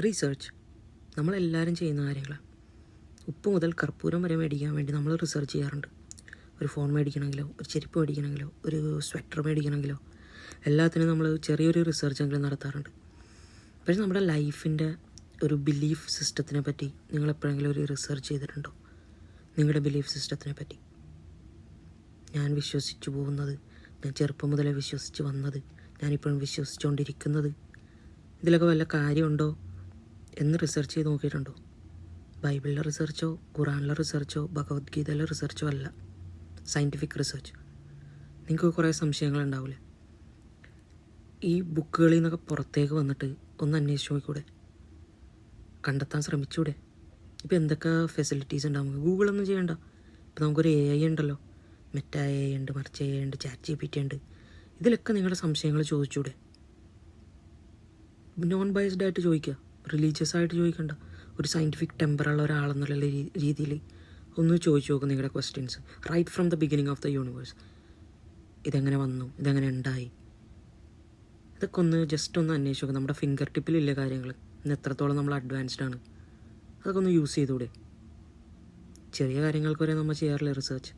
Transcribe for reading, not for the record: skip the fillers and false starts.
Research നമ്മളെല്ലാവരും ചെയ്യുന്ന കാര്യങ്ങളാണ്. ഉപ്പ് മുതൽ കർപ്പൂരം വരെ മേടിക്കാൻ വേണ്ടി നമ്മൾ റിസർച്ച് ചെയ്യാറുണ്ട്. ഒരു ഫോൺ മേടിക്കണമെങ്കിലോ, ഒരു ചെരുപ്പ് മേടിക്കണമെങ്കിലോ, ഒരു സ്വെറ്റർ മേടിക്കണമെങ്കിലോ എല്ലാത്തിനും നമ്മൾ ചെറിയൊരു റിസർച്ചെങ്കിലും നടത്താറുണ്ട്. പക്ഷേ നമ്മുടെ ലൈഫിൻ്റെ ഒരു ബിലീഫ് സിസ്റ്റത്തിനെ പറ്റി നിങ്ങളെപ്പോഴെങ്കിലും ഒരു റിസർച്ച് ചെയ്തിട്ടുണ്ടോ? നിങ്ങളുടെ ബിലീഫ് സിസ്റ്റത്തിനെ പറ്റി, ഞാൻ വിശ്വസിച്ചു പോകുന്നത്, ഞാൻ ചെറുപ്പം മുതലേ വിശ്വസിച്ച് വന്നത്, ഞാനിപ്പോഴും വിശ്വസിച്ചുകൊണ്ടിരിക്കുന്നത്, ഇതിലൊക്കെ വല്ല കാര്യമുണ്ടോ എന്ന് റിസർച്ച് ചെയ്ത് നോക്കിയിട്ടുണ്ടോ? ബൈബിളിലെ റിസർച്ചോ, ഖുറാനിലെ റിസർച്ചോ, ഭഗവത്ഗീതയിലെ റിസർച്ചോ അല്ല, സയൻറ്റിഫിക് റിസർച്ച്. നിങ്ങൾക്ക് കുറേ സംശയങ്ങളുണ്ടാവില്ലേ? ഈ ബുക്കുകളിൽ നിന്നൊക്കെ പുറത്തേക്ക് വന്നിട്ട് ഒന്ന് അന്വേഷിച്ച് നോക്കിക്കൂടെ? കണ്ടെത്താൻ ശ്രമിച്ചൂടെ? ഇപ്പോൾ എന്തൊക്കെ ഫെസിലിറ്റീസ് ഉണ്ട് നമുക്ക്? ഗൂഗിളൊന്നും ചെയ്യണ്ട. ഇപ്പോൾ നമുക്കൊരു AI ഉണ്ടല്ലോ, മെറ്റ AI ഉണ്ട്, മറിച്ച് AI ഉണ്ട്, ChatGPT ഉണ്ട്. ഇതിലൊക്കെ നിങ്ങളുടെ സംശയങ്ങൾ ചോദിച്ചൂടെ? നോൺ ബയസ്ഡ് ആയിട്ട് ചോദിക്കുക, റിലീജിയസ് ആയിട്ട് ചോദിക്കണ്ട. ഒരു സയൻറ്റിഫിക് ടെമ്പറുള്ള ഒരാളെന്നുള്ള രീതിയിൽ ഒന്ന് ചോദിച്ചു നോക്കും നിങ്ങളുടെ questions. Right from the beginning of the universe. ഇതെങ്ങനെ വന്നു, ഇതെങ്ങനെ ഉണ്ടായി, ഇതൊക്കെ ഒന്ന് ജസ്റ്റ് ഒന്ന് അന്വേഷിച്ച് നോക്കുക. നമ്മുടെ ഫിംഗർ ടിപ്പിലില്ല കാര്യങ്ങൾ. ഇന്ന് എത്രത്തോളം നമ്മൾ അഡ്വാൻസ്ഡ് ആണ്, അതൊക്കെ ഒന്ന് യൂസ് ചെയ്തുകൂടെ? ചെറിയ കാര്യങ്ങൾക്ക് വരെ നമ്മൾ ചെയ്യാറില്ല റിസർച്ച്.